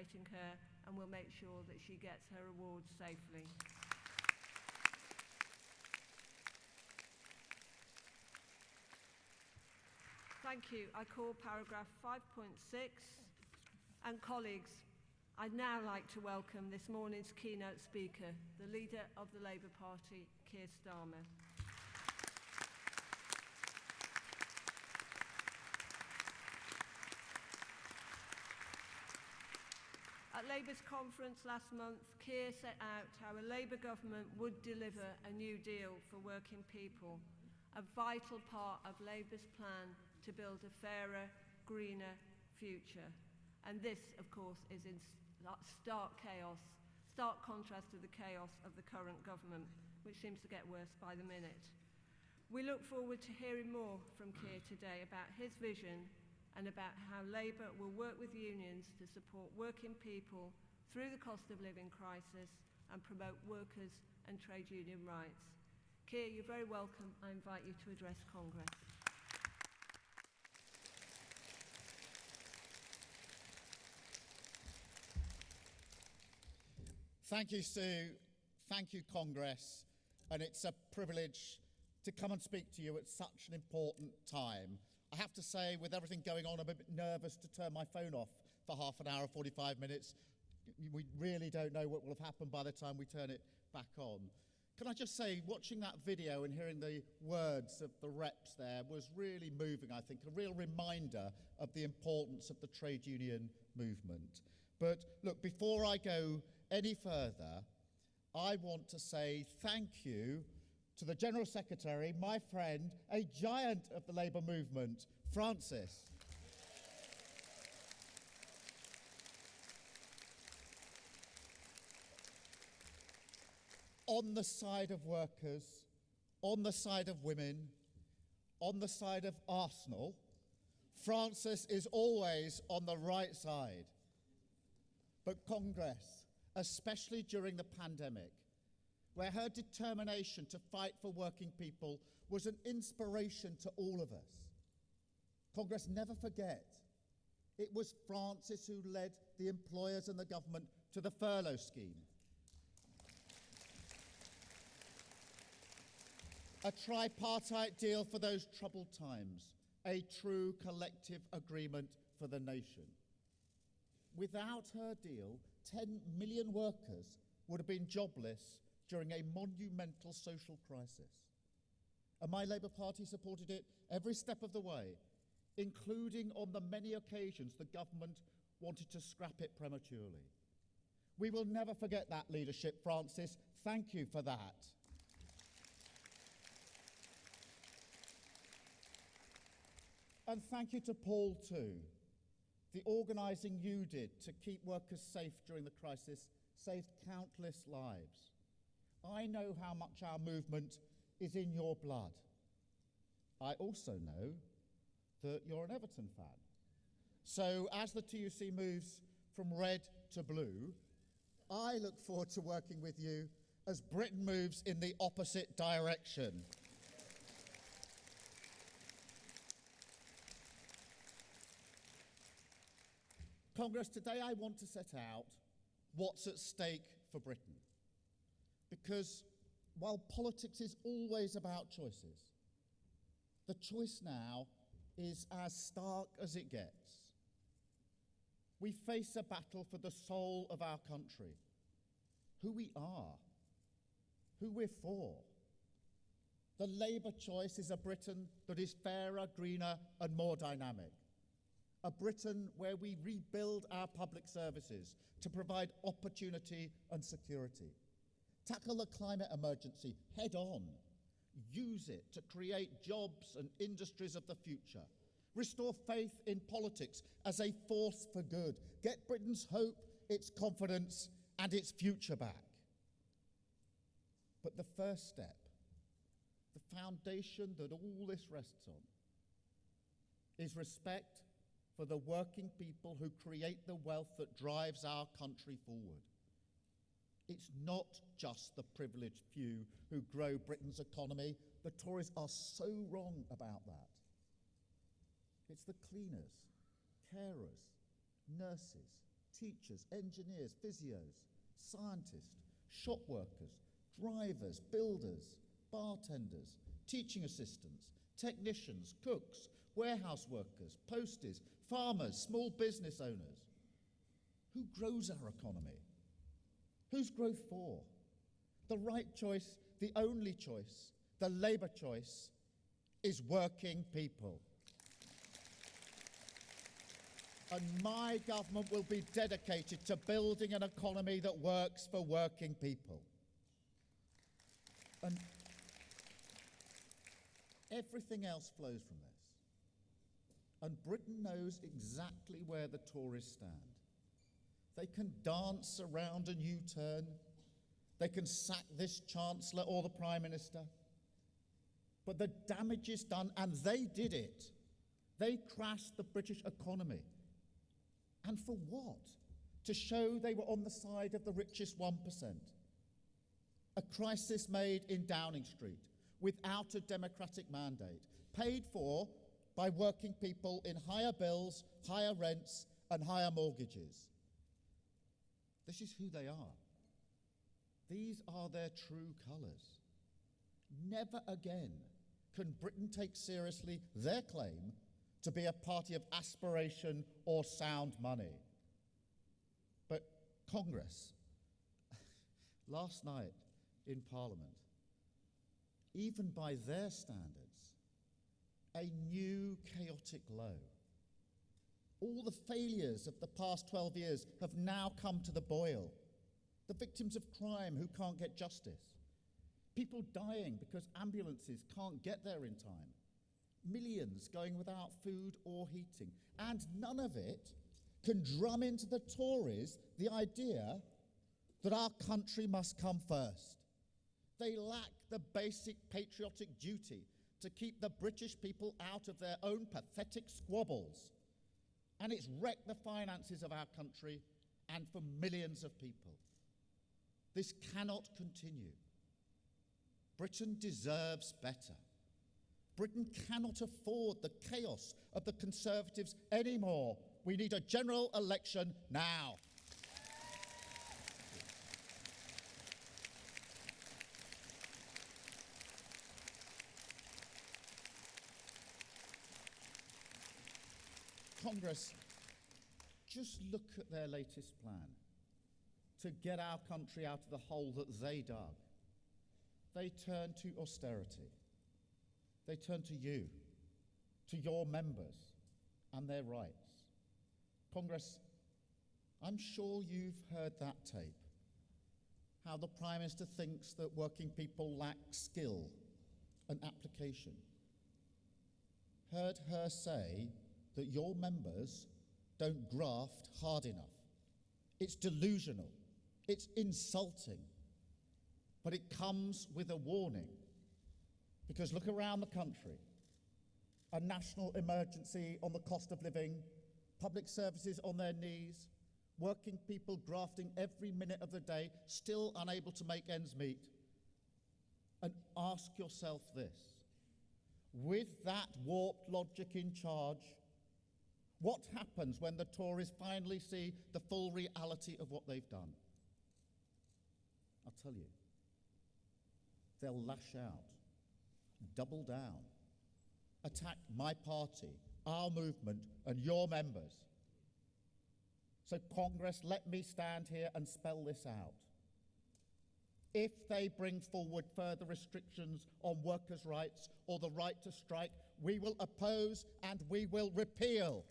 congratulating her, and we'll make sure that she gets her awards safely. Thank you. I call paragraph 5.6. And colleagues, I'd now like to welcome this morning's keynote speaker, the leader of the Labour Party, Keir Starmer. At Labour's conference last month, Keir set out how a Labour government would deliver a new deal for working people, a vital part of Labour's plan to build a fairer, greener future. And this, of course, is in stark contrast to the chaos of the current government, which seems to get worse by the minute. We look forward to hearing more from Keir today about his vision and about how Labour will work with unions to support working people through the cost of living crisis and promote workers' and trade union rights. Keir, you're very welcome. I invite you to address Congress. Thank you, Sue. Thank you, Congress. And it's a privilege to come and speak to you at such an important time. I have to say, with everything going on, I'm a bit nervous to turn my phone off for half an hour or 45 minutes. We really don't know what will have happened by the time we turn it back on. Can I just say, watching that video and hearing the words of the reps there was really moving, I think, a real reminder of the importance of the trade union movement. But look, before I go any further, I want to say thank you to the General Secretary, my friend, a giant of the Labour movement, Francis. On the side of workers, on the side of women, on the side of Arsenal, Francis is always on the right side. But Congress, especially during the pandemic, where her determination to fight for working people was an inspiration to all of us. Congress, never forget, it was Francis who led the employers and the government to the furlough scheme. A tripartite deal for those troubled times, a true collective agreement for the nation. Without her deal, 10 million workers would have been jobless during a monumental social crisis. And my Labour Party supported it every step of the way, including on the many occasions the government wanted to scrap it prematurely. We will never forget that leadership, Francis. Thank you for that. And thank you to Paul too. The organising you did to keep workers safe during the crisis saved countless lives. I know how much our movement is in your blood. I also know that you're an Everton fan. So as the TUC moves from red to blue, I look forward to working with you as Britain moves in the opposite direction. Congress, today I want to set out what's at stake for Britain. Because while politics is always about choices, the choice now is as stark as it gets. We face a battle for the soul of our country, who we are, who we're for. The Labour choice is a Britain that is fairer, greener, and more dynamic. A Britain where we rebuild our public services to provide opportunity and security. Tackle the climate emergency head on. Use it to create jobs and industries of the future. Restore faith in politics as a force for good. Get Britain's hope, its confidence, and its future back. But the first step, the foundation that all this rests on, is respect for the working people who create the wealth that drives our country forward. It's not just the privileged few who grow Britain's economy. The Tories are so wrong about that. It's the cleaners, carers, nurses, teachers, engineers, physios, scientists, shop workers, drivers, builders, bartenders, teaching assistants, technicians, cooks, warehouse workers, posties, farmers, small business owners. Who grows our economy? Who's growth for? The right choice, the only choice, the Labour choice is working people. And my government will be dedicated to building an economy that works for working people. And everything else flows from this. And Britain knows exactly where the Tories stand. They can dance around a U-turn. They can sack this Chancellor or the Prime Minister. But the damage is done, and they did it. They crashed the British economy. And for what? To show they were on the side of the richest 1%. A crisis made in Downing Street without a democratic mandate, paid for by working people in higher bills, higher rents, and higher mortgages. This is who they are. These are their true colours. Never again can Britain take seriously their claim to be a party of aspiration or sound money. But Congress, last night in Parliament, even by their standards, a new chaotic low. All the failures of the past 12 years have now come to the boil. The victims of crime who can't get justice. People dying because ambulances can't get there in time. Millions going without food or heating. And none of it can drum into the Tories the idea that our country must come first. They lack the basic patriotic duty to keep the British people out of their own pathetic squabbles. And it's wrecked the finances of our country and for millions of people. This cannot continue. Britain deserves better. Britain cannot afford the chaos of the Conservatives anymore. We need a general election now. Congress, just look at their latest plan to get our country out of the hole that they dug. They turn to austerity. They turn to you, to your members and their rights. Congress, I'm sure you've heard that tape, how the Prime Minister thinks that working people lack skill and application. Heard her say that your members don't graft hard enough. It's delusional. It's insulting. But it comes with a warning. Because look around the country. A national emergency on the cost of living, public services on their knees, working people grafting every minute of the day, still unable to make ends meet. And ask yourself this. With that warped logic in charge, what happens when the Tories finally see the full reality of what they've done? I'll tell you. They'll lash out, double down, attack my party, our movement, and your members. So Congress, let me stand here and spell this out. If they bring forward further restrictions on workers' rights or the right to strike, we will oppose and we will repeal.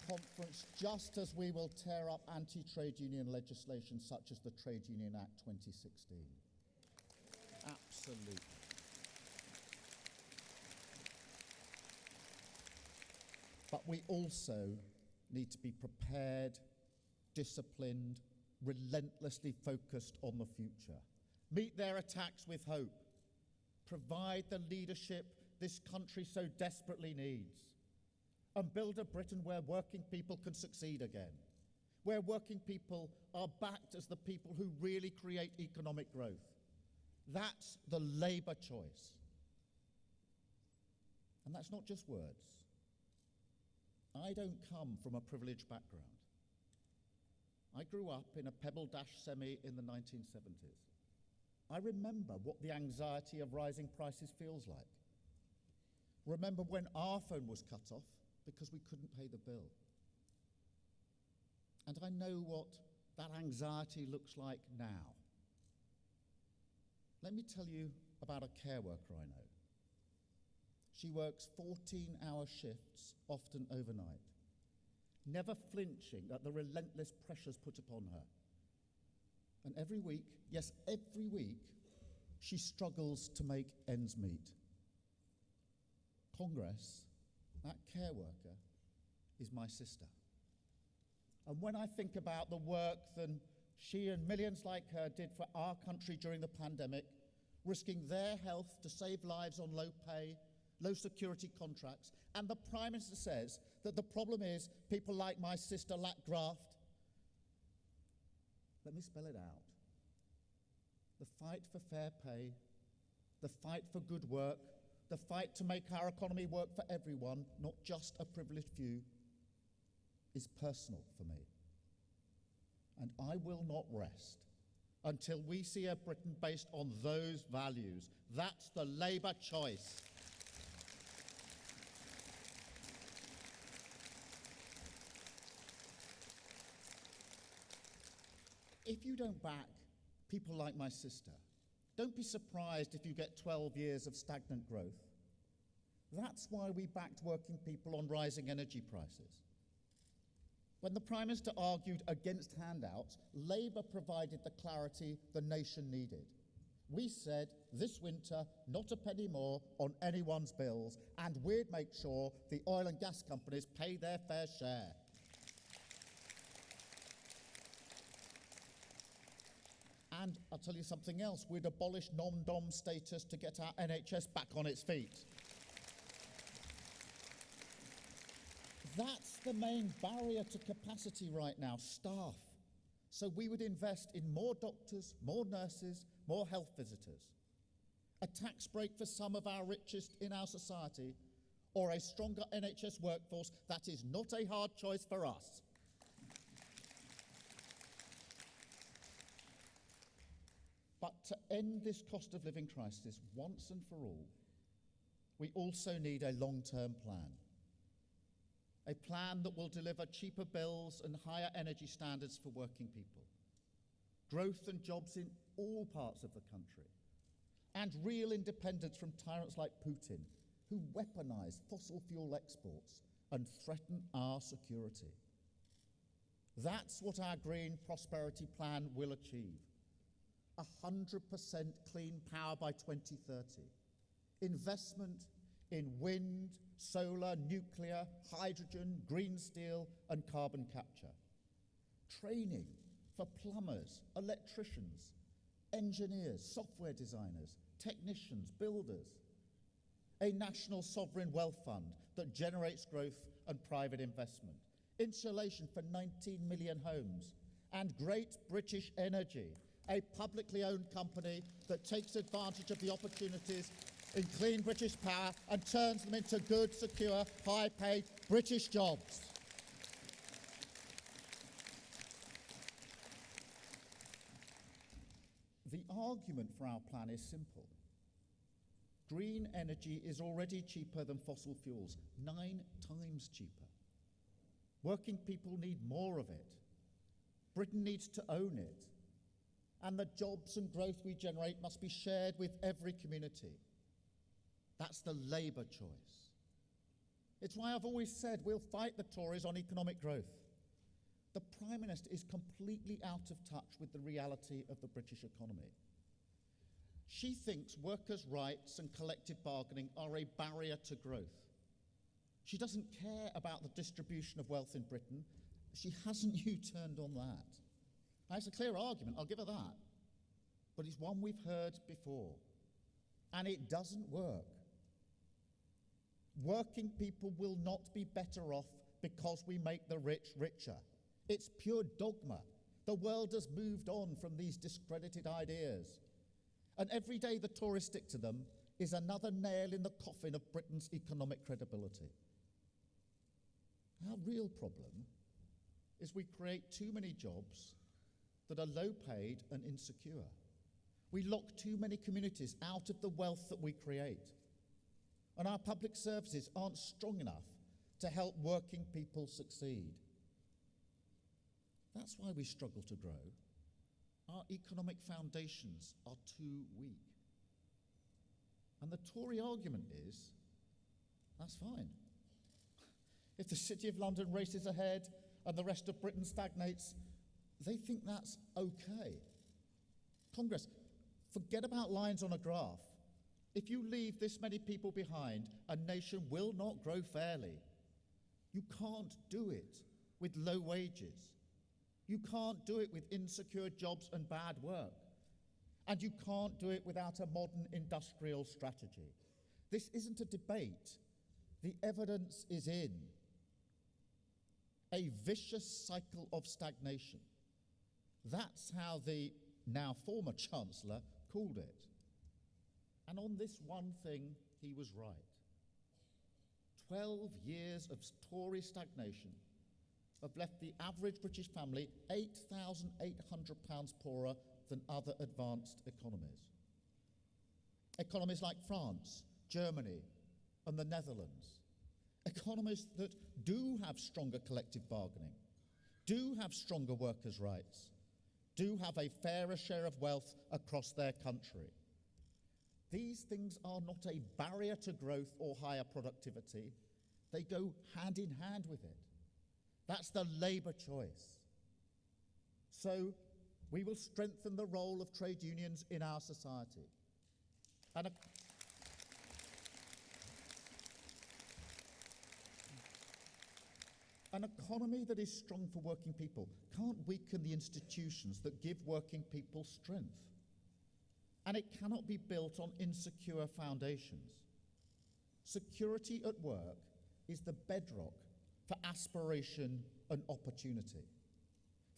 Conference, just as we will tear up anti-trade union legislation such as the Trade Union Act 2016. Absolutely. But we also need to be prepared, disciplined, relentlessly focused on the future. Meet their attacks with hope. Provide the leadership this country so desperately needs. And build a Britain where working people can succeed again, where working people are backed as the people who really create economic growth. That's the Labour choice. And that's not just words. I don't come from a privileged background. I grew up in a Pebble Dash semi in the 1970s. I remember what the anxiety of rising prices feels like. Remember when our phone was cut off because we couldn't pay the bill. And I know what that anxiety looks like now. Let me tell you about a care worker I know. She works 14-hour shifts, often overnight, never flinching at the relentless pressures put upon her. And every week, yes, every week, she struggles to make ends meet. Congress, that care worker, is my sister. And when I think about the work that she and millions like her did for our country during the pandemic, risking their health to save lives on low pay, low security contracts, and the Prime Minister says that the problem is people like my sister lack graft. Let me spell it out. The fight for fair pay, the fight for good work, the fight to make our economy work for everyone, not just a privileged few, is personal for me. And I will not rest until we see a Britain based on those values. That's the Labour choice. If you don't back people like my sister, don't be surprised if you get 12 years of stagnant growth. That's why we backed working people on rising energy prices. When the Prime Minister argued against handouts, Labour provided the clarity the nation needed. We said, this winter, not a penny more on anyone's bills, and we'd make sure the oil and gas companies pay their fair share. And I'll tell you something else, we'd abolish non-dom status to get our NHS back on its feet. That's the main barrier to capacity right now, staff. So we would invest in more doctors, more nurses, more health visitors. A tax break for some of our richest in our society, or a stronger NHS workforce. That is not a hard choice for us. But to end this cost of living crisis once and for all, we also need a long-term plan. A plan that will deliver cheaper bills and higher energy standards for working people, growth and jobs in all parts of the country, and real independence from tyrants like Putin, who weaponize fossil fuel exports and threaten our security. That's what our Green Prosperity Plan will achieve. 100% clean power by 2030. Investment in wind, solar, nuclear, hydrogen, green steel, and carbon capture. Training for plumbers, electricians, engineers, software designers, technicians, builders. A national sovereign wealth fund that generates growth and private investment. Insulation for 19 million homes. And Great British Energy, a publicly owned company that takes advantage of the opportunities in clean British power and turns them into good, secure, high-paid British jobs. The argument for our plan is simple. Green energy is already cheaper than fossil fuels, 9 times cheaper. Working people need more of it. Britain needs to own it. And the jobs and growth we generate must be shared with every community. That's the Labour choice. It's why I've always said we'll fight the Tories on economic growth. The Prime Minister is completely out of touch with the reality of the British economy. She thinks workers' rights and collective bargaining are a barrier to growth. She doesn't care about the distribution of wealth in Britain. She hasn't U-turned on that. Now, it's a clear argument, I'll give her that. But it's one we've heard before. And it doesn't work. Working people will not be better off because we make the rich richer. It's pure dogma. The world has moved on from these discredited ideas. And every day the Tories stick to them is another nail in the coffin of Britain's economic credibility. Our real problem is we create too many jobs that are low paid and insecure. We lock too many communities out of the wealth that we create. And our public services aren't strong enough to help working people succeed. That's why we struggle to grow. Our economic foundations are too weak. And the Tory argument is, that's fine. If the City of London races ahead and the rest of Britain stagnates, they think that's okay. Congress, forget about lines on a graph. If you leave this many people behind, a nation will not grow fairly. You can't do it with low wages. You can't do it with insecure jobs and bad work. And you can't do it without a modern industrial strategy. This isn't a debate. The evidence is in. A vicious cycle of stagnation. That's how the now former Chancellor called it. And on this one thing, he was right. 12 years of Tory stagnation have left the average British family £8,800 poorer than other advanced economies. Economies like France, Germany, and the Netherlands. Economies that do have stronger collective bargaining, do have stronger workers' rights, do have a fairer share of wealth across their country. These things are not a barrier to growth or higher productivity. They go hand in hand with it. That's the Labour choice. So we will strengthen the role of trade unions in our society. An economy that is strong for working people can't weaken the institutions that give working people strength. And it cannot be built on insecure foundations. Security at work is the bedrock for aspiration and opportunity,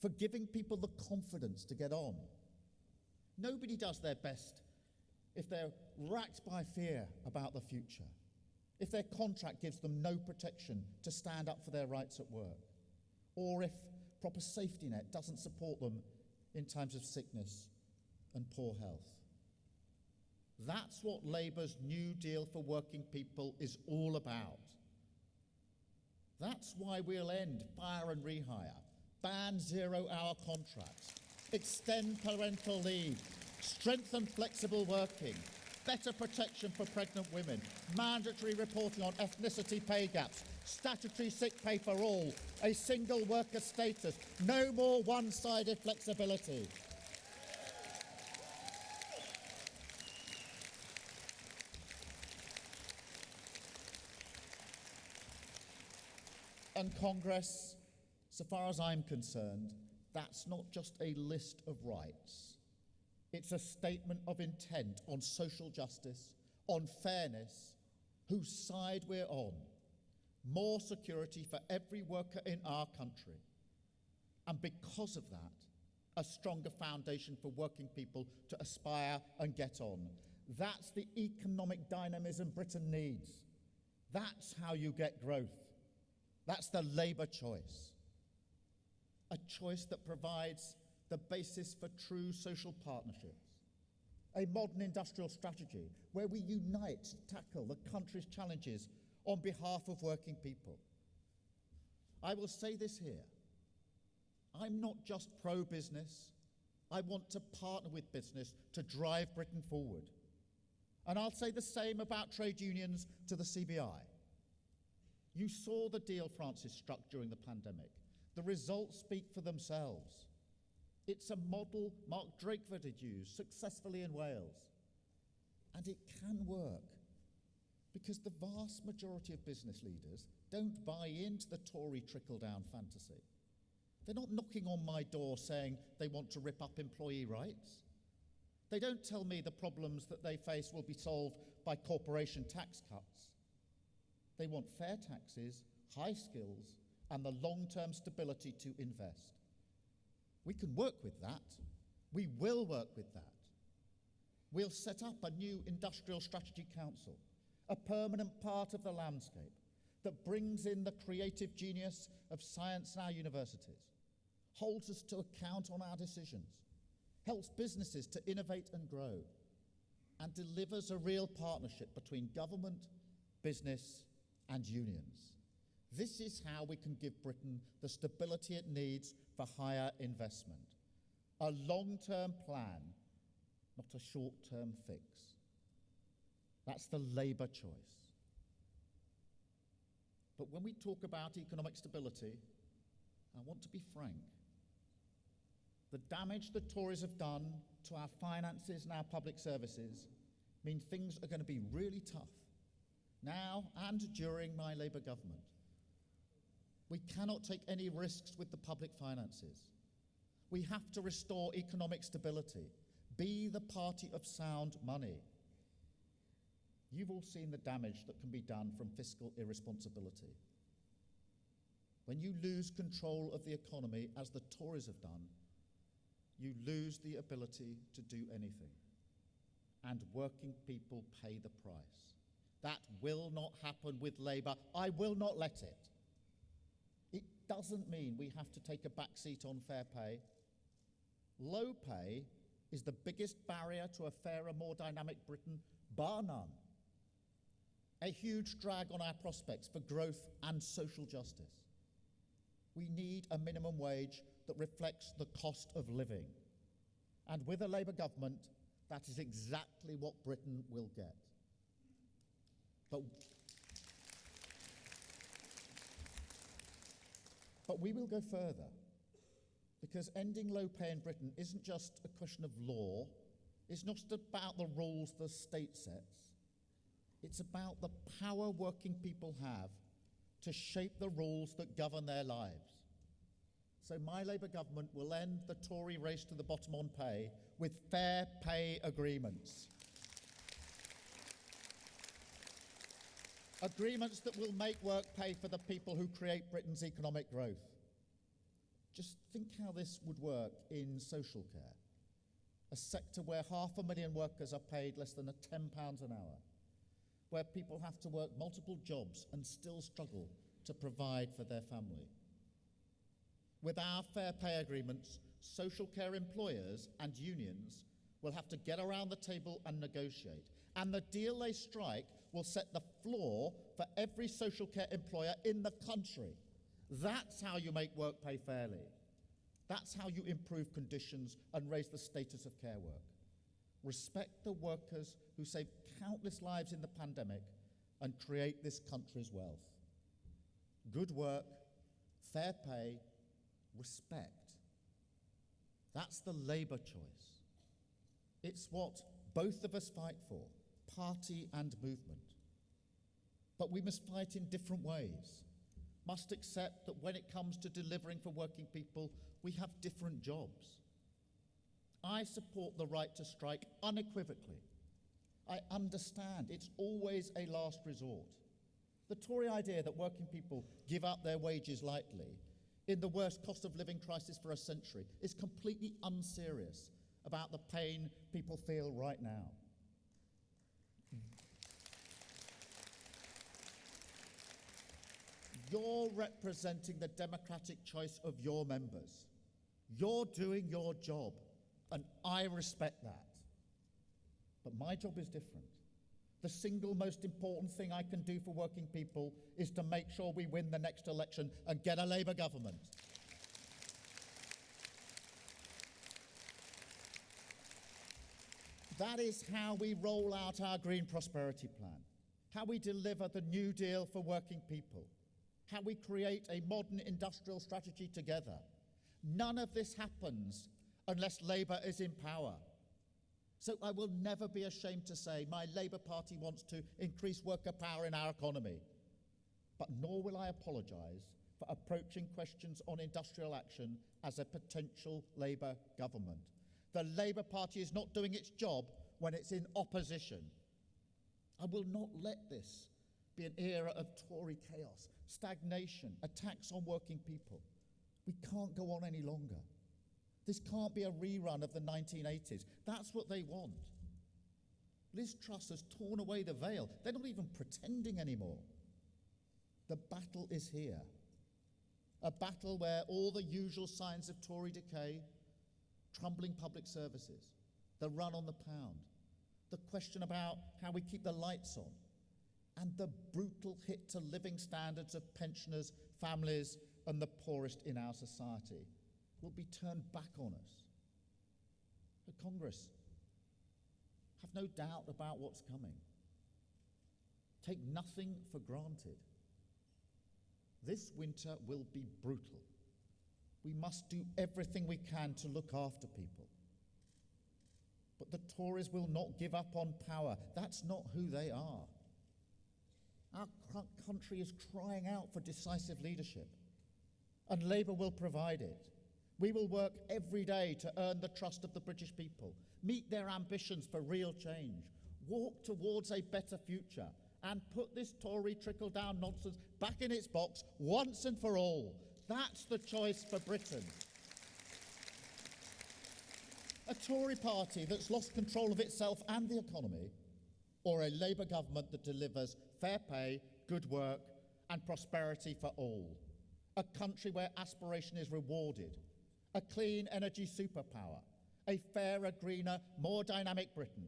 for giving people the confidence to get on. Nobody does their best if they're racked by fear about the future, if their contract gives them no protection to stand up for their rights at work, or if proper safety net doesn't support them in times of sickness and poor health. That's what Labour's New Deal for working people is all about. That's why we'll end fire and rehire, ban zero-hour contracts, extend parental leave, strengthen flexible working, better protection for pregnant women, mandatory reporting on ethnicity pay gaps, statutory sick pay for all, a single worker status, no more one-sided flexibility. And Congress, so far as I'm concerned, that's not just a list of rights. It's a statement of intent on social justice, on fairness, whose side we're on. More security for every worker in our country. And because of that, a stronger foundation for working people to aspire and get on. That's the economic dynamism Britain needs. That's how you get growth. That's the Labour choice. A choice that provides the basis for true social partnerships. A modern industrial strategy where we unite to tackle the country's challenges on behalf of working people. I will say this here. I'm not just pro-business. I want to partner with business to drive Britain forward. And I'll say the same about trade unions to the CBI. You saw the deal Francis struck during the pandemic. The results speak for themselves. It's a model Mark Drakeford had used successfully in Wales. And it can work because the vast majority of business leaders don't buy into the Tory trickle-down fantasy. They're not knocking on my door saying they want to rip up employee rights. They don't tell me the problems that they face will be solved by corporation tax cuts. They want fair taxes, high skills, and the long-term stability to invest. We can work with that. We will work with that. We'll set up a new Industrial Strategy Council, a permanent part of the landscape that brings in the creative genius of science in our universities, holds us to account on our decisions, helps businesses to innovate and grow, and delivers a real partnership between government, business, and unions. This is how we can give Britain the stability it needs for higher investment. A long-term plan, not a short-term fix. That's the Labour choice. But when we talk about economic stability, I want to be frank. The damage the Tories have done to our finances and our public services mean things are going to be really tough, now and during my Labour government. We cannot take any risks with the public finances. We have to restore economic stability, be the party of sound money. You've all seen the damage that can be done from fiscal irresponsibility. When you lose control of the economy, as the Tories have done, you lose the ability to do anything. And working people pay the price. That will not happen with Labour. I will not let it. It doesn't mean we have to take a back seat on fair pay. Low pay is the biggest barrier to a fairer, more dynamic Britain, bar none. A huge drag on our prospects for growth and social justice. We need a minimum wage that reflects the cost of living. And with a Labour government, that is exactly what Britain will get. But we will go further, because ending low pay in Britain isn't just a question of law, it's not just about the rules the state sets, it's about the power working people have to shape the rules that govern their lives. So my Labour government will end the Tory race to the bottom on pay with fair pay agreements. Agreements that will make work pay for the people who create Britain's economic growth. Just think how this would work in social care, a sector where 500,000 workers are paid less than £10 an hour, where people have to work multiple jobs and still struggle to provide for their family. With our fair pay agreements, social care employers and unions will have to get around the table and negotiate, and the deal they strike will set the floor for every social care employer in the country. That's how you make work pay fairly. That's how you improve conditions and raise the status of care work. Respect the workers who saved countless lives in the pandemic and create this country's wealth. Good work, fair pay, respect. That's the Labour choice. It's what both of us fight for, party and movement. But we must fight in different ways. Must accept that when it comes to delivering for working people, we have different jobs. I support the right to strike unequivocally. I understand it's always a last resort. The Tory idea that working people give up their wages lightly in the worst cost of living crisis for a century is completely unserious about the pain people feel right now. You're representing the democratic choice of your members. You're doing your job, and I respect that. But my job is different. The single most important thing I can do for working people is to make sure we win the next election and get a Labour government. That is how we roll out our Green Prosperity Plan, how we deliver the New Deal for working people, how we create a modern industrial strategy together. None of this happens unless Labour is in power. So I will never be ashamed to say my Labour Party wants to increase worker power in our economy. But nor will I apologise for approaching questions on industrial action as a potential Labour government. The Labour Party is not doing its job when it's in opposition. I will not let this be an era of Tory chaos, stagnation, attacks on working people. We can't go on any longer. This can't be a rerun of the 1980s. That's what they want. Liz Truss has torn away the veil. They're not even pretending anymore. The battle is here. A battle where all the usual signs of Tory decay, crumbling public services, the run on the pound, the question about how we keep the lights on, and the brutal hit to living standards of pensioners, families, and the poorest in our society will be turned back on us. The Congress, have no doubt about what's coming. Take nothing for granted. This winter will be brutal. We must do everything we can to look after people. But the Tories will not give up on power. That's not who they are. Our country is crying out for decisive leadership, and Labour will provide it. We will work every day to earn the trust of the British people, meet their ambitions for real change, walk towards a better future, and put this Tory trickle-down nonsense back in its box once and for all. That's the choice for Britain. A Tory party that's lost control of itself and the economy, or a Labour government that delivers fair pay, good work, and prosperity for all. A country where aspiration is rewarded, a clean energy superpower, a fairer, greener, more dynamic Britain,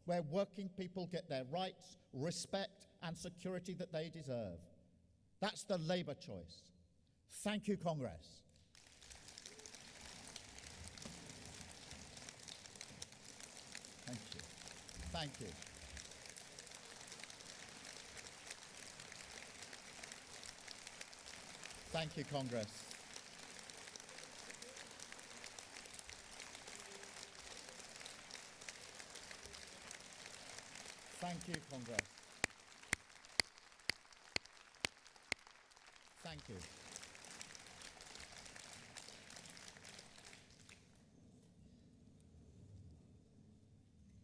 where working people get their rights, respect, and security that they deserve. That's the Labour choice. Thank you, Congress. Thank you. Thank you. Thank you, Congress. Thank you, Congress. Thank you.